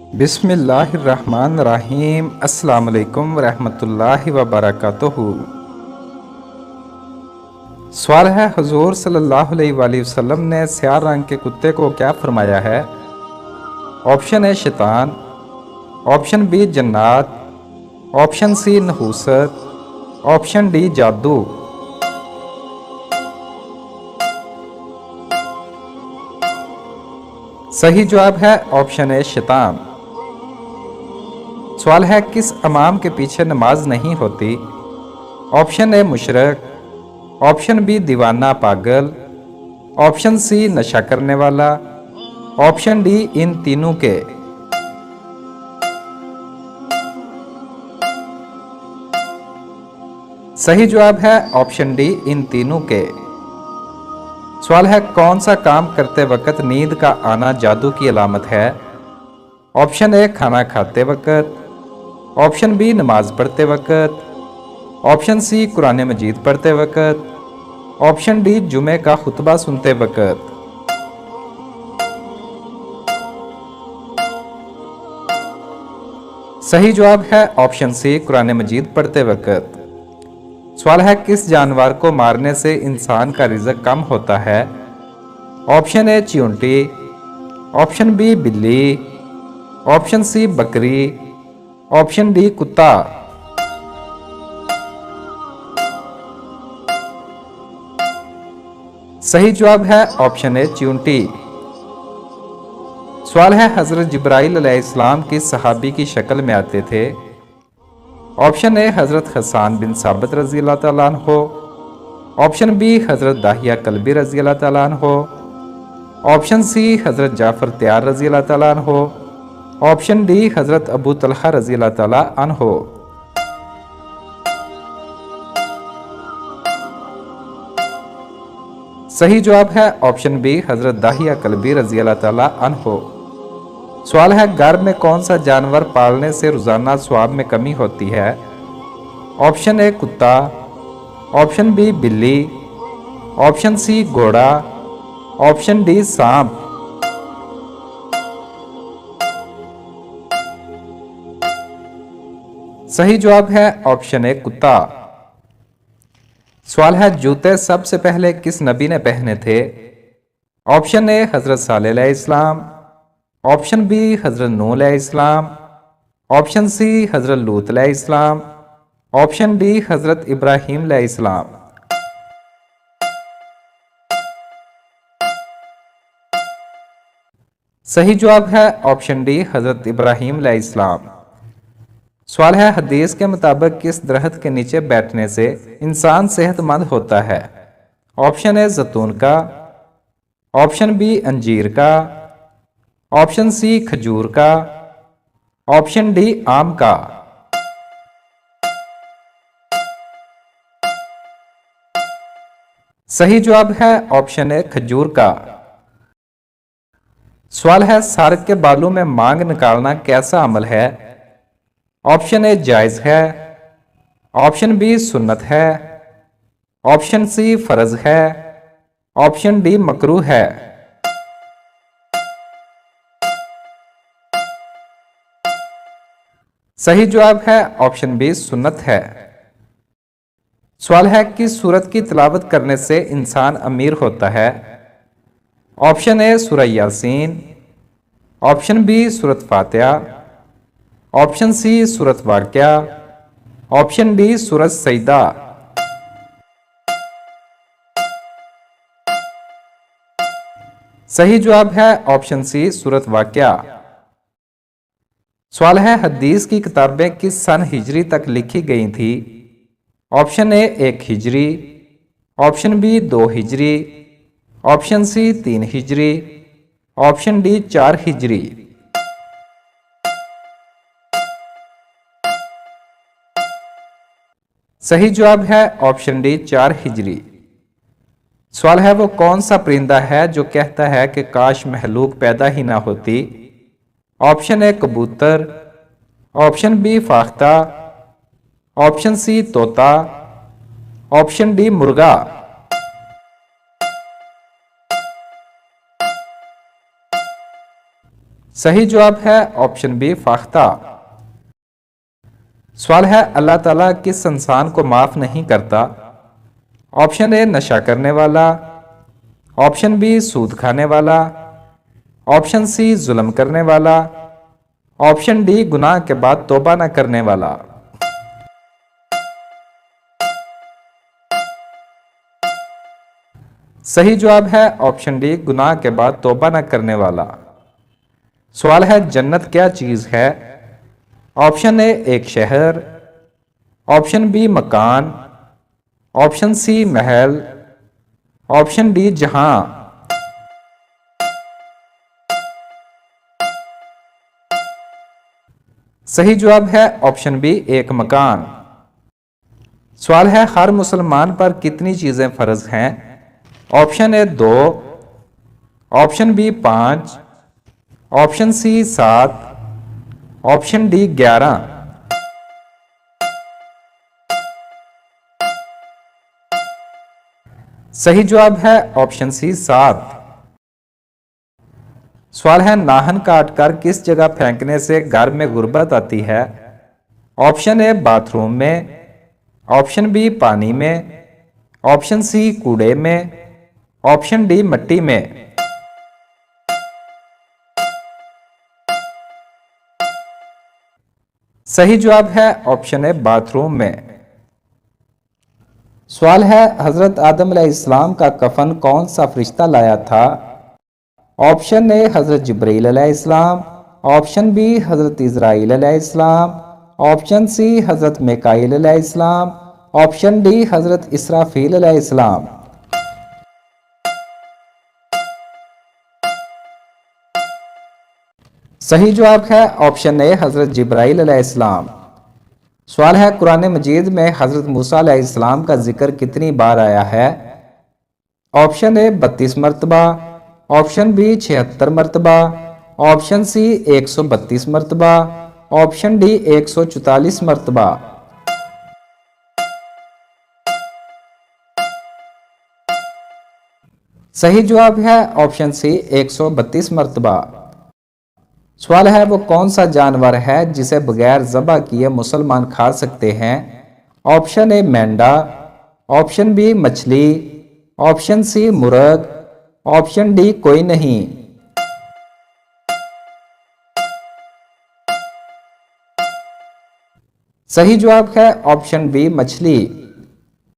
बिस्मिल्लाहिर्रहमानिर्रहीम। अस्सलाम वालेकुम रहमतुल्लाहि व बरकातुहू। सवाल है, हुजूर सल्लल्लाहु अलैहि वसल्लम ने स्याह रंग के कुत्ते को क्या फरमाया है? ऑप्शन ए शैतान, ऑप्शन बी जन्नात, ऑप्शन सी नहूसत, ऑप्शन डी जादू। सही जवाब है ऑप्शन ए शैतान। सवाल है, किस इमाम के पीछे नमाज नहीं होती? ऑप्शन ए मुशरक, ऑप्शन बी दीवाना पागल, ऑप्शन सी नशा करने वाला, ऑप्शन डी इन तीनों के। सही जवाब है ऑप्शन डी इन तीनों के। सवाल है, कौन सा काम करते वक्त नींद का आना जादू की अलामत है? ऑप्शन ए खाना खाते वक्त, ऑप्शन बी नमाज पढ़ते वक्त, ऑप्शन सी कुरान मजीद पढ़ते वक्त, ऑप्शन डी जुमे का खुतबा सुनते वक्त। सही जवाब है ऑप्शन सी कुरान मजीद पढ़ते वक्त। सवाल है, किस जानवर को मारने से इंसान का रिज़्क कम होता है? ऑप्शन ए चींटी, ऑप्शन बी बिल्ली, ऑप्शन सी बकरी, ऑप्शन डी कुत्ता। सही जवाब है ऑप्शन ए चींटी। सवाल है, हजरत जिब्राइल अलैहिस्सलाम किस सहाबी की शक्ल में आते थे? ऑप्शन ए हजरत हसन बिन साबित रजी अल्लाह तआला अन्हो, ऑप्शन बी हजरत दाहिया कल्बी रजी अल्लाह तआला अन्हो, ऑप्शन सी हजरत जाफर त्यार रजी अल्लाह तआला अन्हो, ऑप्शन डी हजरत अबू तलहा रजी अल्लाह तआला अन्हो। सही जवाब है ऑप्शन बी हजरत दाहिया कल्बी रजी अल्लाह तआला अन्हो। सवाल है, घर में कौन सा जानवर पालने से रोजाना स्वाब में कमी होती है? ऑप्शन ए कुत्ता, ऑप्शन बी बिल्ली, ऑप्शन सी घोड़ा, ऑप्शन डी सांप। सही जवाब है ऑप्शन ए कुत्ता। सवाल है, जूते सबसे पहले किस नबी ने पहने थे? ऑप्शन ए हजरत सालेह अलैहिस्सलाम, ऑप्शन बी हजरत नूह अलैहिस्सलाम, ऑप्शन सी हजरत लूत अलैहिस्सलाम, ऑप्शन डी हजरत इब्राहीम अलैहिस्सलाम। सही जवाब है ऑप्शन डी हजरत इब्राहीम अलैहिस्सलाम। सवाल है, हदीस के मुताबिक किस दरख्त के नीचे बैठने से इंसान सेहतमंद होता है? ऑप्शन ए जैतून का, ऑप्शन बी अंजीर का, ऑप्शन सी खजूर का, ऑप्शन डी आम का। सही जवाब है ऑप्शन ए खजूर का। सवाल है, सर के बालों में मांग निकालना कैसा अमल है? ऑप्शन ए जायज है, ऑप्शन बी सुन्नत है, ऑप्शन सी फर्ज है, ऑप्शन डी मकरूह है। सही जवाब है ऑप्शन बी सुन्नत है। सवाल है, किस सूरत की तिलावत करने से इंसान अमीर होता है? ऑप्शन ए सूरह यासीन, ऑप्शन बी सूरत फातिहा, ऑप्शन सी सूरत वाक़िया, ऑप्शन डी सूरत सईदा। सही जवाब है ऑप्शन सी सूरत वाक़िया। सवाल है, हदीस की किताबें किस सन हिजरी तक लिखी गई थी? ऑप्शन ए 1 हिजरी, ऑप्शन बी 2 हिजरी, ऑप्शन सी 3 हिजरी, ऑप्शन डी 4 हिजरी। सही जवाब है ऑप्शन डी 4 हिजरी। सवाल है, वो कौन सा परिंदा है जो कहता है कि काश महलूक पैदा ही ना होती? ऑप्शन ए कबूतर, ऑप्शन बी फाख्ता, ऑप्शन सी तोता, ऑप्शन डी मुर्गा। सही जवाब है ऑप्शन बी फाख्ता। सवाल है अल्लाह ताला किस इंसान को माफ नहीं करता? ऑप्शन ए नशा करने वाला, ऑप्शन बी सूद खाने वाला, ऑप्शन सी जुल्म करने वाला, ऑप्शन डी गुनाह के बाद तौबा न करने वाला। सही जवाब है ऑप्शन डी गुनाह के बाद तौबा न करने वाला। सवाल है जन्नत क्या चीज है? ऑप्शन ए एक शहर, ऑप्शन बी मकान, ऑप्शन सी महल, ऑप्शन डी जहां। सही जवाब है ऑप्शन बी एक मकान। सवाल है हर मुसलमान पर कितनी चीजें फर्ज हैं? Option A 2, option B 5, option C 7, option D 11। सही जवाब है ऑप्शन सी 7। सवाल है नाहन काट कर किस जगह फेंकने से घर में गुर्बत आती है? ऑप्शन ए बाथरूम में, ऑप्शन बी पानी में, ऑप्शन सी कूड़े में, ऑप्शन डी मिट्टी में। सही जवाब है ऑप्शन ए बाथरूम में। सवाल है हजरत आदम अलैहिस्सलाम का कफन कौन सा फरिश्ता लाया था? ऑप्शन ए हजरत जिब्रील अलैहिस्सलाम, ऑप्शन बी हजरत इजराइल अलैहिस्सलाम, ऑप्शन सी हजरत मिकाईल अलैहिस्सलाम, ऑप्शन डी हजरत इसराफील अलैहिस्सलाम। सही जवाब है ऑप्शन ए हजरत जिब्राइल अलैहिस्सलाम। सवाल है कुरान मजीद में हजरत मूसा अलैहिस्सलाम का जिक्र कितनी बार आया है? ऑप्शन ए 32 मरतबा, ऑप्शन बी 76 मरतबा, ऑप्शन सी 132 मरतबा, ऑप्शन डी 144 मरतबा। सही जवाब है ऑप्शन सी 132 मरतबा। सवाल है वो कौन सा जानवर है जिसे बगैर ज़बह किए मुसलमान खा सकते हैं? ऑप्शन ए मेंढा, ऑप्शन बी मछली, ऑप्शन सी मुर्ग, ऑप्शन डी कोई नहीं। सही जवाब है ऑप्शन बी मछली।